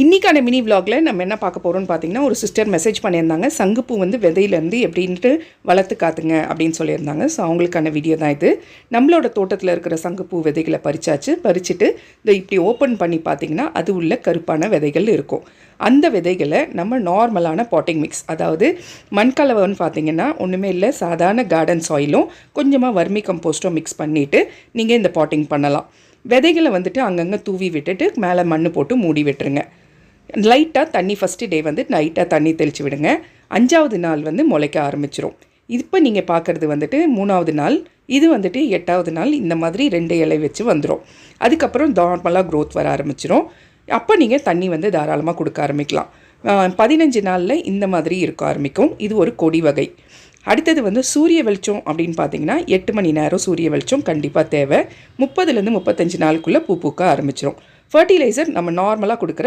இன்றைக்கான மினி விலாகில் நம்ம என்ன பார்க்க போகிறோம்னு பார்த்தீங்கன்னா, ஒரு சிஸ்டர் மெசேஜ் பண்ணியிருந்தாங்க. சங்குப்பூ வந்து விதையிலேருந்து எப்படின்ட்டு வளர்த்து காத்துங்க அப்படின்னு சொல்லியிருந்தாங்க. ஸோ அவங்களுக்கான வீடியோ தான் இது. நம்மளோட தோட்டத்தில் இருக்கிற சங்குப்பூ விதைகளை பறிச்சுட்டு இதை இப்படி ஓப்பன் பண்ணி பார்த்தீங்கன்னா அது உள்ள கருப்பான விதைகள் இருக்கும். அந்த விதைகளை நம்ம நார்மலான பாட்டிங் மிக்ஸ், அதாவது மண்கலவைன்னு பார்த்தீங்கன்னா ஒன்றுமே இல்லை, சாதாரண கார்டன் சாயிலும் கொஞ்சமாக வர்மி கம்போஸ்ட்டும் மிக்ஸ் பண்ணிவிட்டு நீங்கள் இந்த பாட்டிங் பண்ணலாம். விதைகளை வந்துட்டு அங்கங்கே தூவி விட்டுட்டு மேலே மண் போட்டு மூடி விட்டுருங்க. லைட்டாக தண்ணி ஃபஸ்ட்டு டே வந்து லைட்டாக தண்ணி தெளித்து விடுங்க. 5ஆவது நாள் வந்து முளைக்க ஆரம்பிச்சிரும். இப்போ நீங்கள் பார்க்குறது வந்துட்டு 3ஆவது நாள், இது வந்துட்டு 8ஆவது நாள். இந்த மாதிரி 2 இலை வச்சு வந்துடும். அதுக்கப்புறம் நார்மலாக க்ரோத் வர ஆரம்பிச்சிரும். அப்போ நீங்கள் தண்ணி வந்து தாராளமாக கொடுக்க ஆரம்பிக்கலாம். 15 நாளில் இந்த மாதிரி இருக்க ஆரம்பிக்கும். இது ஒரு கொடி வகை. அடுத்தது வந்து சூரிய வெளிச்சம் அப்படின்னு பார்த்தீங்கன்னா 8 மணி நேரம் சூரிய வெளிச்சம் கண்டிப்பாக தேவை. 30லேருந்து 35 நாளுக்குள்ளே பூ பூக்க ஆரம்பிச்சிடும். ஃபர்டிலைசர் நம்ம நார்மலாக கொடுக்குற